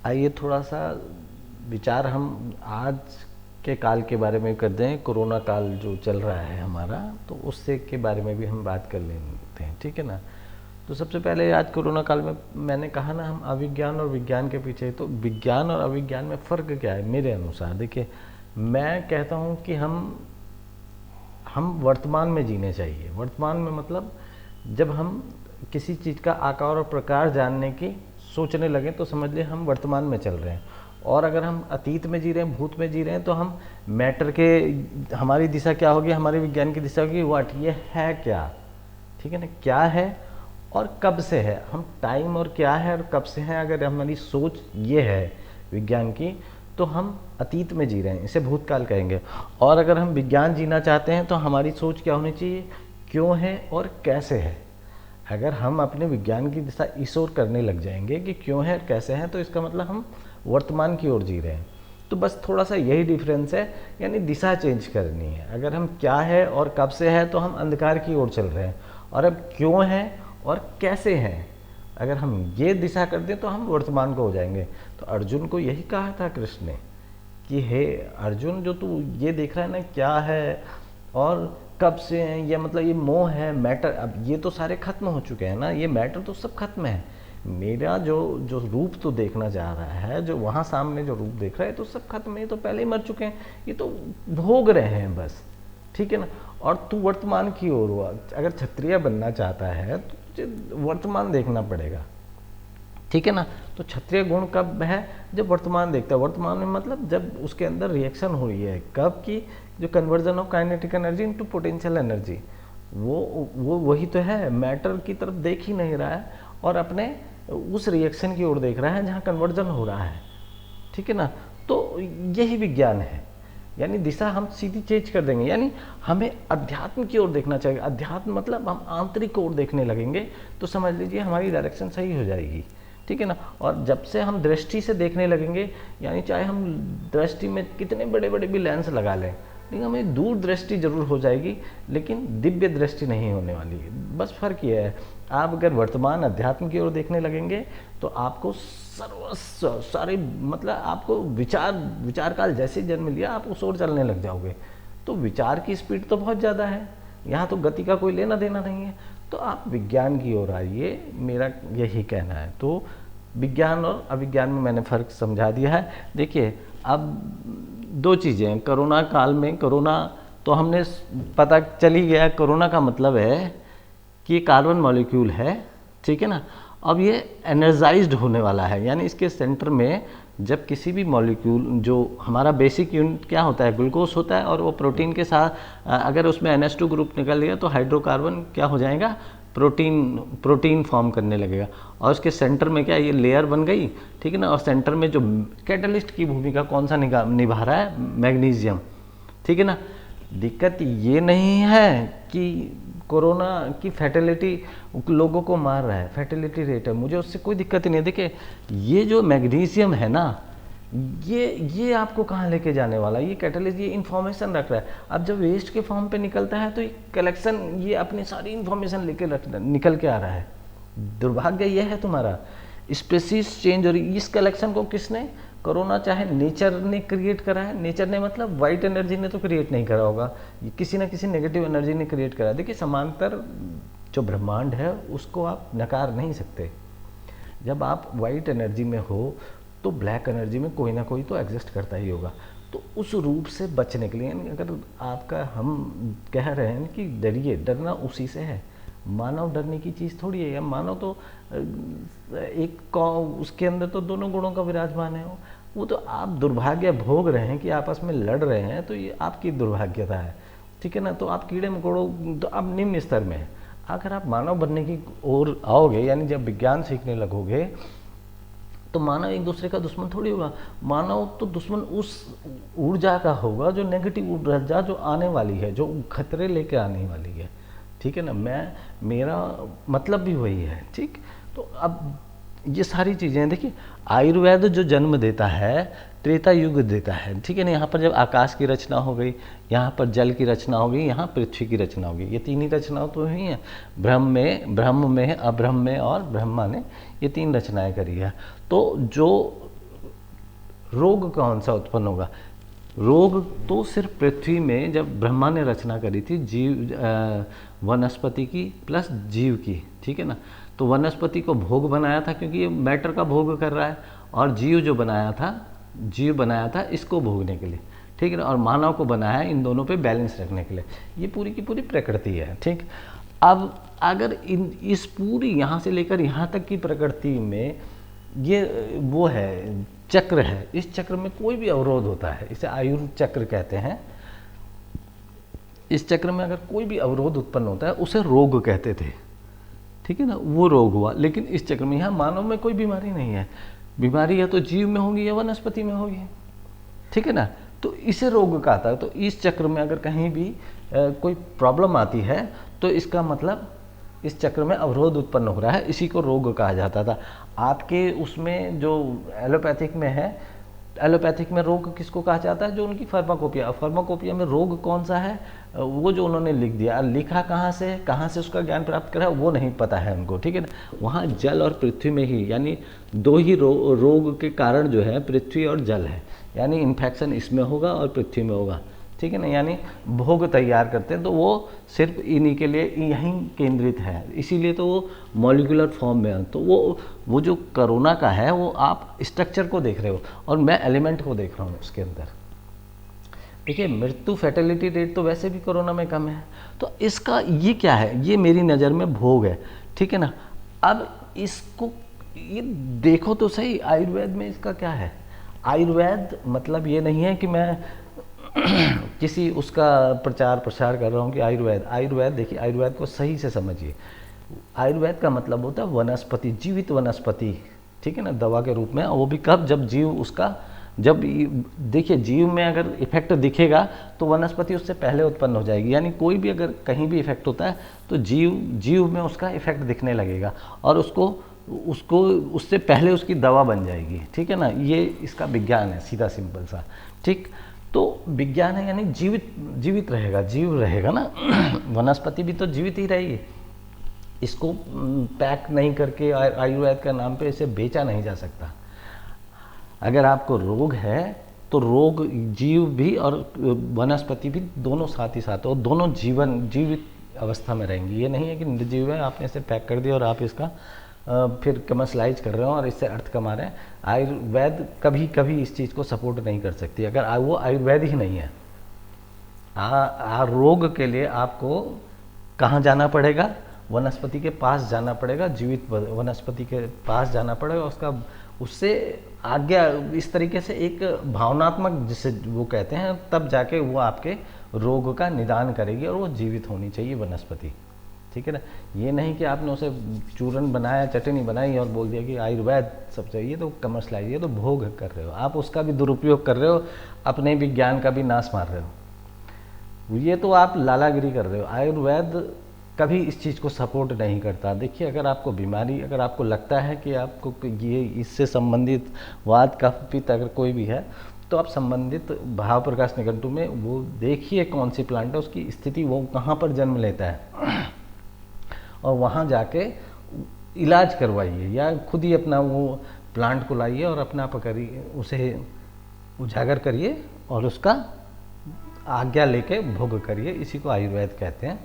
आइए थोड़ा सा विचार हम आज के काल के बारे में कर दें। कोरोना काल जो चल रहा है हमारा, तो उससे के बारे में भी हम बात कर लेते हैं, ठीक है ना। तो सबसे पहले आज कोरोना काल में मैंने कहा ना, हम अविज्ञान और विज्ञान के पीछे। तो विज्ञान और अविज्ञान में फ़र्क क्या है मेरे अनुसार? देखिए, मैं कहता हूँ कि हम वर्तमान में जीने चाहिए। वर्तमान में मतलब जब हम किसी चीज़ का आकार और प्रकार जानने की सोचने लगें तो समझ लें हम वर्तमान में चल रहे हैं। और अगर हम अतीत में जी रहे हैं, भूत में जी रहे हैं, तो हम मैटर के, हमारी दिशा क्या होगी, हमारी विज्ञान की दिशा होगी व्हाट, ये है क्या, ठीक है ना, क्या है और कब से है। हम टाइम और क्या है और कब से है, अगर हमारी सोच ये है विज्ञान की, तो हम अतीत में जी रहे हैं, इसे भूतकाल कहेंगे। और अगर हम विज्ञान जीना चाहते हैं तो हमारी सोच क्या होनी चाहिए, क्यों है और कैसे है। अगर हम अपने विज्ञान की दिशा इस ओर करने लग जाएंगे कि क्यों है और कैसे है, तो इसका मतलब हम वर्तमान की ओर जी रहे हैं। तो बस थोड़ा सा यही डिफरेंस है, यानी दिशा चेंज करनी है। अगर हम क्या है और कब से है तो हम अंधकार की ओर चल रहे हैं, और अब क्यों है और कैसे हैं, अगर हम ये दिशा कर दें तो हम वर्तमान को हो जाएंगे। तो अर्जुन को यही कहा था कृष्ण ने कि हे अर्जुन, जो तू ये देख रहा है ना, क्या है और कब से हैं, ये मतलब ये मोह है, मैटर, अब ये तो सारे खत्म हो चुके हैं ना, ये मैटर तो सब खत्म है। मेरा जो जो रूप तो देखना चाह रहा है, जो वहाँ सामने जो रूप देख रहा है, तो सब खत्म है, ये तो पहले ही मर चुके हैं, ये तो भोग रहे हैं बस, ठीक है ना। और तू वर्तमान की ओर हुआ, अगर क्षत्रिय बनना चाहता है तो तुझे वर्तमान देखना पड़ेगा, ठीक है ना। तो क्षत्रिय गुण कब है, जब वर्तमान देखता है। वर्तमान में मतलब जब उसके अंदर रिएक्शन हो रही है, कब की, जो conversion of kinetic energy into potential energy, वो वही तो है। मैटर की तरफ देख ही नहीं रहा है और अपने उस रिएक्शन की ओर देख रहा है जहाँ कन्वर्जन हो रहा है, ठीक है ना। तो यही विज्ञान है, यानी दिशा हम सीधी चेंज कर देंगे, यानी हमें अध्यात्म की ओर देखना चाहिए। अध्यात्म मतलब हम आंतरिक ओर देखने लगेंगे तो समझ लीजिए हमारी डायरेक्शन सही हो जाएगी, ठीक है ना। और जब से हम दृष्टि से देखने लगेंगे, यानी चाहे हम दृष्टि में कितने बड़े बड़े भी लेंस लगा लें, लेकिन हमें दूर दृष्टि जरूर हो जाएगी, लेकिन दिव्य दृष्टि नहीं होने वाली है। बस फर्क ये है, आप अगर वर्तमान अध्यात्म की ओर देखने लगेंगे तो आपको सर्वस्व सारे, मतलब आपको विचार काल जैसे जन्म लिया आप उस ओर चलने लग जाओगे। तो विचार की स्पीड तो बहुत ज़्यादा है, यहाँ तो गति का कोई लेना देना नहीं है। तो आप विज्ञान की ओर आइए, मेरा यही कहना है। तो विज्ञान और अविज्ञान में मैंने फ़र्क समझा दिया है। देखिए, अब दो चीज़ें हैं कोरोना काल में। कोरोना तो हमने पता चल ही गया, कोरोना का मतलब है कि ये कार्बन मॉलिक्यूल है, ठीक है ना। अब ये एनर्जाइज्ड होने वाला है, यानी इसके सेंटर में जब किसी भी मॉलिक्यूल, जो हमारा बेसिक यूनिट क्या होता है, ग्लूकोज होता है, और वो प्रोटीन के साथ अगर उसमें NH2 ग्रुप निकल गया तो हाइड्रोकार्बन क्या हो जाएगा, प्रोटीन फॉर्म करने लगेगा। और उसके सेंटर में क्या, ये लेयर बन गई, ठीक है ना। और सेंटर में जो कैटलिस्ट की भूमिका कौन सा निभा रहा है, मैग्नीशियम, ठीक है ना। दिक्कत ये नहीं है कि कोरोना की फैटिलिटी लोगों को मार रहा है, फैटिलिटी रेट है, मुझे उससे कोई दिक्कत ही नहीं है। देखिए, ये जो मैग्नीशियम है ना, ये आपको कहाँ लेके जाने वाला है, ये कैटलिस्ट, ये इन्फॉर्मेशन रख रहा है। अब जब वेस्ट के फॉर्म पे निकलता है तो ये कलेक्शन, ये अपनी सारी इन्फॉर्मेशन लेके निकल के आ रहा है। दुर्भाग्य ये है तुम्हारा, स्पेसीज चेंज हो रही। इस कलेक्शन को किसने, कोरोना चाहे नेचर ने क्रिएट करा है, नेचर ने मतलब वाइट एनर्जी ने तो क्रिएट नहीं करा होगा, किसी ना किसी नेगेटिव एनर्जी ने क्रिएट करा। देखिए, समांतर जो ब्रह्मांड है उसको आप नकार नहीं सकते। जब आप वाइट एनर्जी में हो तो ब्लैक एनर्जी में कोई ना कोई तो एग्जिस्ट करता ही होगा। तो उस रूप से बचने के लिए, अगर आपका, हम कह रहे हैं कि डरिए, डरना उसी से है। मानव डरने की चीज़ थोड़ी है, या मानव तो एक उसके अंदर तो दोनों गुणों का विराजमान है। वो तो आप दुर्भाग्य भोग रहे हैं कि आपस में लड़ रहे हैं, तो ये आपकी दुर्भाग्यता है, ठीक है ना। तो आप कीड़े मकोड़ों, तो आप निम्न स्तर में हैं। अगर आप मानव बनने की ओर आओगे, यानी जब विज्ञान सीखने लगोगे, तो मानव एक दूसरे का दुश्मन थोड़ी होगा। मानव तो दुश्मन उस ऊर्जा का होगा जो नेगेटिव ऊर्जा जो आने वाली है, जो खतरे लेके आने वाली है, ठीक है ना। मेरा मतलब भी वही है, ठीक। तो अब ये सारी चीज़ें देखिए, आयुर्वेद जो जन्म देता है त्रेता युग देता है, ठीक है ना। यहाँ पर जब आकाश की रचना हो गई, यहाँ पर जल की रचना हो गई, यहाँ पृथ्वी की रचना हो गई, ये तीन ही रचनाएं तो हुई हैं। ब्रह्म में, अब्रह्म में और ब्रह्मा ने ये तीन रचनाएं करी है। तो जो रोग कौन सा उत्पन्न होगा? रोग तो सिर्फ पृथ्वी में जब ब्रह्मा ने रचना करी थी वनस्पति की प्लस जीव की, ठीक है ना, तो वनस्पति को भोग बनाया था क्योंकि ये मैटर का भोग कर रहा है, और जीव जो बनाया था इसको भोगने के लिए, ठीक है ना, और मानव को बनाया इन दोनों पे बैलेंस रखने के लिए। ये पूरी की पूरी प्रकृति है, ठीक। अब अगर इस पूरी यहाँ से लेकर यहाँ तक की प्रकृति में ये वो है चक्र है, इस चक्र में कोई भी अवरोध होता है, इसे आयुर् चक्र कहते हैं। इस चक्र में अगर कोई भी अवरोध उत्पन्न होता है उसे रोग कहते थे, ठीक है ना, वो रोग हुआ। लेकिन इस चक्र में यहाँ मानव में कोई बीमारी नहीं है, बीमारी या तो जीव में होगी या वनस्पति में होगी, ठीक है ना, तो इसे रोग कहता है। तो इस चक्र में अगर कहीं भी कोई प्रॉब्लम आती है तो इसका मतलब इस चक्र में अवरोध उत्पन्न हो रहा है, इसी को रोग कहा जाता था। आपके उसमें जो एलोपैथिक में है, एलोपैथिक में रोग किसको कहा जाता है? जो उनकी फार्माकोपिया, फार्माकोपिया में रोग कौन सा है वो जो उन्होंने लिख दिया, लिखा कहाँ से उसका ज्ञान प्राप्त करा वो नहीं पता है उनको, ठीक है ना। वहाँ जल और पृथ्वी में ही, यानी दो ही रोग के कारण जो है पृथ्वी और जल है, यानी इन्फेक्शन इसमें होगा और पृथ्वी में होगा, ठीक है ना, यानी भोग तैयार करते हैं तो वो सिर्फ इन्हीं के लिए यहीं केंद्रित है, इसीलिए तो वो मॉलिक्यूलर फॉर्म में है। तो वो जो कोरोना का है वो आप स्ट्रक्चर को देख रहे हो और मैं एलिमेंट को देख रहा हूँ उसके अंदर। देखिए मृत्यु फैटेलिटी रेट तो वैसे भी कोरोना में कम है, तो इसका ये क्या है? ये मेरी नज़र में भोग है, ठीक है ना। अब इसको ये देखो तो सही, आयुर्वेद में इसका क्या है? आयुर्वेद मतलब ये नहीं है कि मैं किसी उसका प्रचार प्रसार कर रहा हूँ कि आयुर्वेद देखिए, आयुर्वेद को सही से समझिए। आयुर्वेद का मतलब होता है वनस्पति, जीवित वनस्पति, ठीक है ना, दवा के रूप में। और वो भी कब? जब जीव उसका, जब देखिए जीव में अगर इफेक्ट दिखेगा तो वनस्पति उससे पहले उत्पन्न हो जाएगी, यानी कोई भी अगर कहीं भी इफेक्ट होता है तो जीव में उसका इफेक्ट दिखने लगेगा और उसको उससे पहले उसकी दवा बन जाएगी, ठीक है ना। ये इसका विज्ञान है, सीधा सिंपल सा, ठीक। तो विज्ञान है यानी जीवित रहेगा, जीव रहेगा ना वनस्पति भी तो जीवित ही रहेगी। इसको पैक नहीं करके आयुर्वेद का नाम पे इसे बेचा नहीं जा सकता। अगर आपको रोग है तो रोग जीव भी और वनस्पति भी दोनों साथ ही साथ, और दोनों जीवित अवस्था में रहेंगी। ये नहीं है कि निर्जीव है, आपने इसे पैक कर दिया और आप इसका फिर कमर्शलाइज कर रहे हो और इससे अर्थ कमा रहे हैं। आयुर्वेद कभी कभी इस चीज़ को सपोर्ट नहीं कर सकती, अगर वो आयुर्वेद ही नहीं है। रोग के लिए आपको कहाँ जाना पड़ेगा? वनस्पति के पास जाना पड़ेगा, जीवित वनस्पति के पास जाना पड़ेगा, उससे आज्ञा, इस तरीके से एक भावनात्मक जिसे वो कहते हैं, तब जाके वो आपके रोग का निदान करेगी और वो जीवित होनी चाहिए वनस्पति, ठीक है ना। ये नहीं कि आपने उसे चूरन बनाया, चटनी बनाई और बोल दिया कि आयुर्वेद सब चाहिए, तो कमर्शलाइज, ये तो भोग कर रहे हो आप, उसका भी दुरुपयोग कर रहे हो, अपने विज्ञान का भी नाश मार रहे हो, ये तो आप लालागिरी कर रहे हो। आयुर्वेद कभी इस चीज़ को सपोर्ट नहीं करता। देखिए अगर आपको बीमारी, अगर आपको लगता है कि आपको ये इससे संबंधित वात कफ पित्त अगर कोई भी है, तो आप संबंधित भाव प्रकाश निघंटु में वो देखिए कौन सी प्लांट है, उसकी स्थिति वो कहाँ पर जन्म लेता है और वहाँ जाके इलाज करवाइए, या खुद ही अपना वो प्लांट को लाइए और अपना पकड़िए, उसे उजागर करिए और उसका आज्ञा लेके भोग करिए। इसी को आयुर्वेद कहते हैं।